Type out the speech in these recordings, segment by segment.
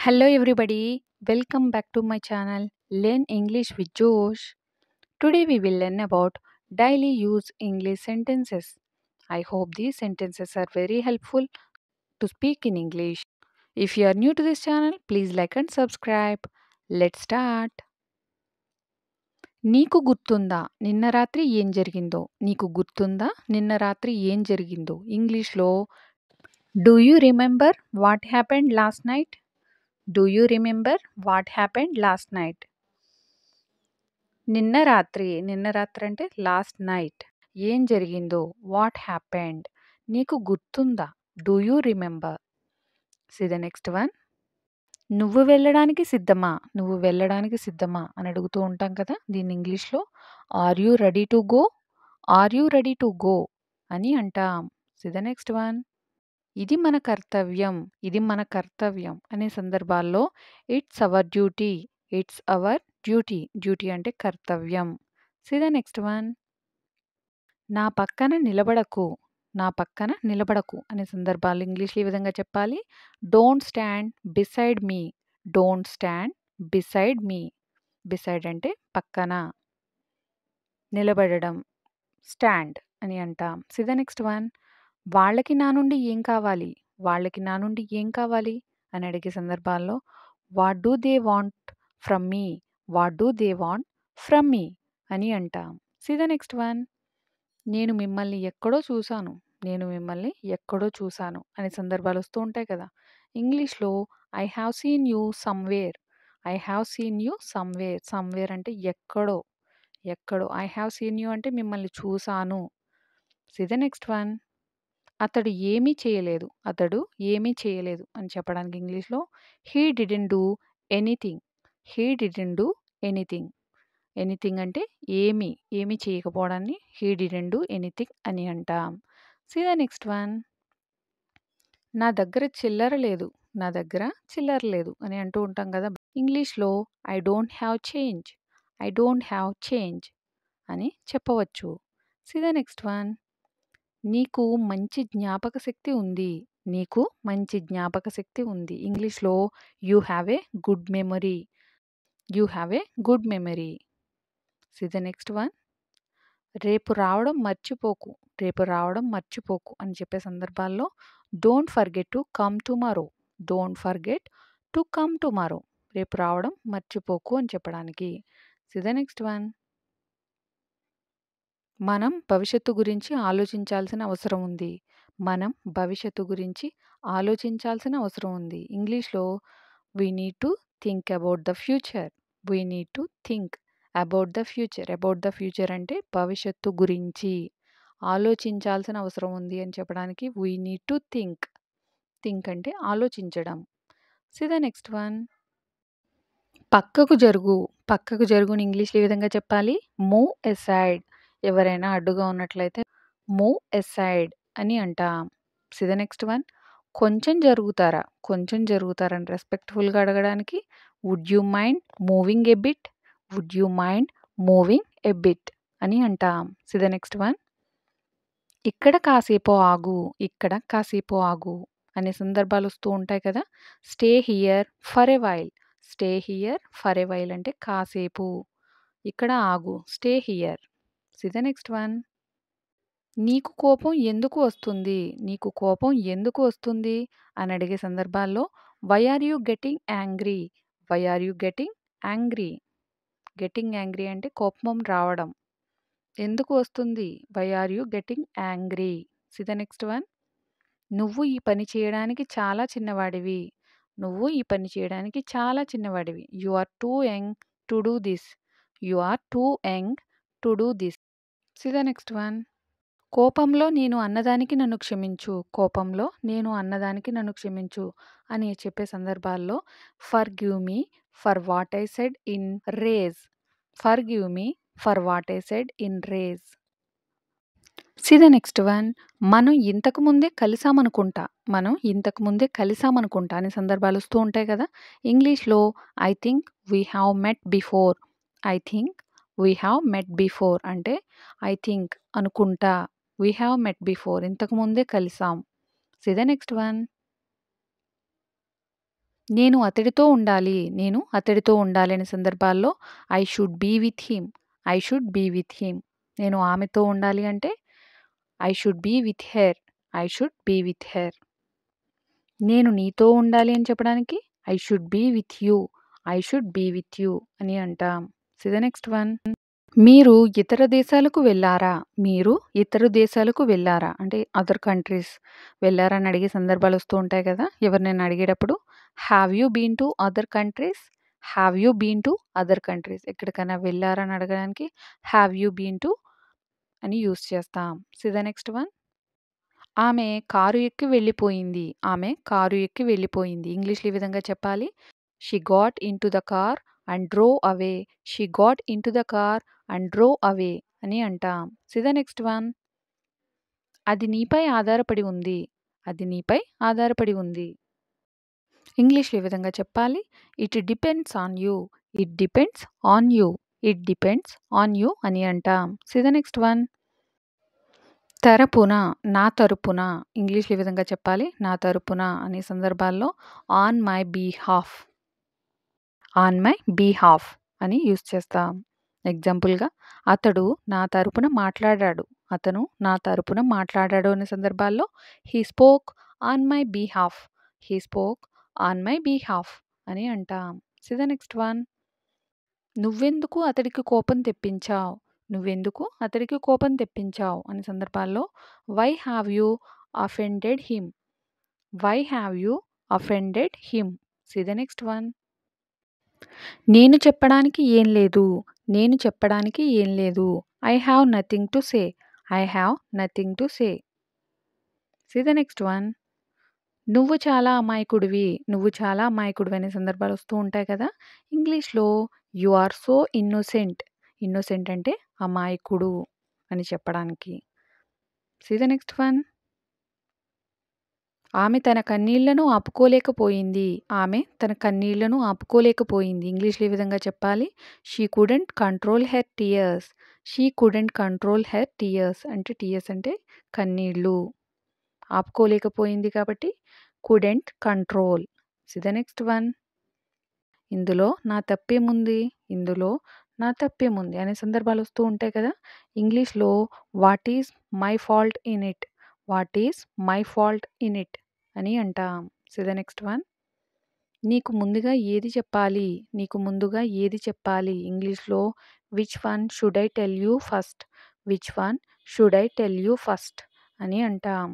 Hello, everybody. Welcome back to my channel Learn English with Josh. Today, we will learn about daily use English sentences. I hope these sentences are very helpful to speak in English. If you are new to this channel, please like and subscribe. Let's start. నీకు గుర్తుందా నిన్న రాత్రి ఏం జరిగిందో? నీకు గుర్తుందా నిన్న రాత్రి ఏం జరిగిందో? ఇంగ్లీష్లో do you remember what happened last night? Do you remember what happened last night? నిన్న రాత్రి అంటే లాస్ట్ నైట్. ఏం జరిగిందో? What happened? నీకు గుర్తుందా? Do you remember? See the next one. నువ్వు వెళ్ళడానికి సిద్ధమా? నువ్వు వెళ్ళడానికి సిద్ధమా అని అడుగుతూ ఉంటాం కదా, దీన్ని ఇంగ్లీష్లో are you ready to go? Are you ready to go అని అంటాం. See the next one. ఇది మన కర్తవ్యం, ఇది మన కర్తవ్యం అనే సందర్భాల్లో it's our duty, it's our duty. Duty అంటే కర్తవ్యం. See the next one. నా పక్కన నిలబడకు, నా పక్కన నిలబడకు అనే సందర్భాలు ఇంగ్లీష్లో ఈ విధంగా చెప్పాలి. Don't stand beside me, don't stand beside me. Beside అంటే పక్కన, నిలబడడం స్టాండ్ అని అంటాం. See the next one. వాళ్ళకి నా నుండి ఏం కావాలి? వాళ్ళకి నా నుండి ఏం కావాలి అని అడిగే సందర్భాల్లో what do they want from me, what do they want from me అని అంటాం. See the next one. నేను మిమ్మల్ని ఎక్కడో చూశాను, నేను మిమ్మల్ని ఎక్కడో చూశాను అనే సందర్భాలు వస్తూ ఉంటాయి కదా, ఇంగ్లీష్లో I have seen you somewhere, I have seen you somewhere. Somewhere అంటే ఎక్కడో, ఎక్కడో. ఐ హ్యావ్ సీన్ యూ అంటే మిమ్మల్ని చూశాను. See the next one. అతడు ఏమీ చేయలేదు, అతడు ఏమీ చేయలేదు అని చెప్పడానికి ఇంగ్లీష్లో he didn't do anything, he didn't do anything. Anything అంటే ఏమీ, ఏమీ చేయకపోవడాన్ని హీ డిడెంట్ డూ ఎనీథింగ్ అని అంటాం. See the next one. నా దగ్గర చిల్లర లేదు, నా దగ్గర చిల్లర లేదు అని అంటూ ఉంటాం కదా, ఇంగ్లీష్లో I don't have change, I don't have change అని చెప్పవచ్చు. See the next one. నీకు మంచి జ్ఞాపక శక్తి ఉంది, నీకు మంచి జ్ఞాపక శక్తి ఉంది. ఇంగ్లీష్లో you have a good memory, you have a good memory. See the next one. రేపు రావడం మర్చిపోకు, రేపు రావడం మర్చిపోకు అని చెప్పే సందర్భాల్లో don't forget to come tomorrow, don't forget to come tomorrow. రేపు రావడం మర్చిపోకు అని చెప్పడానికి. See the next one. మనం భవిష్యత్తు గురించి ఆలోచించాల్సిన అవసరం ఉంది, మనం భవిష్యత్తు గురించి ఆలోచించాల్సిన అవసరం ఉంది. ఇంగ్లీష్లో we need to think about the future, we need to think about the future. About the future అంటే భవిష్యత్తు గురించి ఆలోచించాల్సిన అవసరం ఉంది అని చెప్పడానికి we need to think. Think అంటే ఆలోచించడం. See the next one. పక్కకు జరుగు, పక్కకు జరుగుని ఇంగ్లీష్లో ఈ విధంగా చెప్పాలి మూవ్ ఎసైడ్. ఎవరైనా అడ్డుగా ఉన్నట్లయితే మూవ్ ఎసైడ్ అని అంటాం. See the next one. కొంచెం జరుగుతారా, కొంచెం జరుగుతారా అని రెస్పెక్ట్ఫుల్గా అడగడానికి would you mind moving a bit, would you mind moving a bit అని అంటాం. See the next one. ఇక్కడ కాసేపు ఆగు, ఇక్కడ కాసేపు ఆగు అనే సందర్భాలు వస్తూ ఉంటాయి కదా, stay here for a while, stay here for a while అంటే కాసేపు, ఇక్కడ ఆగు stay here. See the next one. నీకు కోపం ఎందుకు వస్తుంది, నీకు కోపం ఎందుకు వస్తుంది అని అడిగే సందర్భాల్లో why are you getting angry, why are you getting angry. Getting angry అంటే కోపం రావడం. ఎందుకు వస్తుంది? Why are you getting angry. See the next one. నువ్వు ఈ పని చేయడానికి చాలా చిన్నవాడివి, నువ్వు ఈ పని చేయడానికి చాలా చిన్నవాడివి. You are too young to do this, you are too young to do this. See the next one. కోపంలో నేను అన్నదానికి నన్ను క్షమించు, కోపంలో నేను అన్నదానికి నన్ను క్షమించు అని చెప్పే సందర్భాల్లో forgive me for what I said in rage, forgive me for what I said in rage. See the next one. మనం ఇంతకు ముందే కలిసామనుకుంటా, మనం ఇంతకు ముందే కలిసామనుకుంటా అనే సందర్భాలు వస్తూ ఉంటాయి కదా, ఇంగ్లీష్లో I think we have met before, I think we have met before అంటే ఐ థింక్ అనుకుంటా, వీ హ్యావ్ మెట్ బిఫోర్ ఇంతకు ముందే కలిసాం. See the next one. నేను అతడితో ఉండాలి. నేను అతడితో ఉండాలి అనే సందర్భాల్లో I should be with him. I should be with him. నేను ఆమెతో ఉండాలి అంటే I should be with her. I should be with her. నేను నీతో ఉండాలి అని చెప్పడానికి I should be with you. I should be with you అని అంటాం. See the next one. మీరు ఇతర దేశాలకు వెళ్లారా? మీరు ఇతర దేశాలకు వెళ్లారా? అంటే అదర్ కంట్రీస్ వెళ్లారా అని అడిగే సందర్భాలు వస్తూ ఉంటాయి కదా! ఎవరినైనా అడిగేటప్పుడు have you been to other countries? Have you been to other countries? ఎక్కడికైనా వెళ్లారా అని అడగడానికి హావ్ యూ బీన్ టు అని యూజ్ చేస్తాం. See the next one. ఆమె కారు ఎక్కి వెళ్ళిపోయింది. ఆమె కారు ఎక్కి వెళ్ళిపోయింది. ఇంగ్లీష్‌లో ఈ విధంగా చెప్పాలి. She got into the car and drove away. She got into the car and drove away అని అంటాం. See the next one. అది నీపై ఆధారపడి ఉంది. అది నీపై ఆధారపడి ఉంది. ఇంగ్లీష్‌లో ఈ విధంగా చెప్పాలి. It depends on you. It depends on you. It depends on you అని అంటాం. See the next one. తరపున, నా తరపున ఇంగ్లీష్‌లో ఈ విధంగా చెప్పాలి. నా తరపున అనే సందర్భాల్లో on my behalf. On my behalf అని యూజ్ చేస్తాం. ఎగ్జాంపుల్‌గా అతడు నా తరపున మాట్లాడాడు. అతను నా తరపున మాట్లాడాడు అనే సందర్భాల్లో he spoke on my behalf. He spoke on my behalf అని అంటాం. See the next one. నువ్వెందుకు అతడికి కోపం తెప్పించావు? నువ్వెందుకు అతడికి కోపం తెప్పించావు అనే సందర్భాల్లో why have you offended him. Why have you offended him. See the next one. నేను చెప్పడానికి ఏం లేదు. నేను చెప్పడానికి ఏం లేదు. I have nothing to say. I have nothing to say. See the next one. నువ్వు చాలా అమాయకుడివి. నువ్వు చాలా అమాయకుడివి అనే సందర్భాలు వస్తూ ఉంటాయి కదా! ఇంగ్లీష్‌లో you are so innocent. Innocent అంటే అమాయకుడు అని చెప్పడానికి. See the next one. ఆమె తన కన్నీళ్లను ఆపుకోలేకపోయింది. ఆమె తన కన్నీళ్లను ఆపుకోలేకపోయింది. ఇంగ్లీష్‌లో ఈ విధంగా చెప్పాలి. She couldn't control her tears. She couldn't control her tears అంటే టియర్స్ అంటే కన్నీళ్ళు. ఆపుకోలేకపోయింది కాబట్టి couldn't control. See the next one. ఇందులో నా తప్పేముంది? ఇందులో నా తప్పేముంది అనే సందర్భాలు వస్తూ ఉంటాయి కదా! ఇంగ్లీష్‌లో what is my fault in it. What is my fault in it అని అంటాం. See the next one. నీకు ముందుగా ఏది చెప్పాలి? నీకు ముందుగా ఏది చెప్పాలి? ఇంగ్లీష్‌లో which one should I tell you first. Which one should I tell you first అని అంటాం.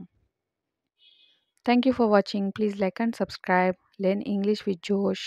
Thank you for watching. Please like and subscribe. Learn English with జోష్.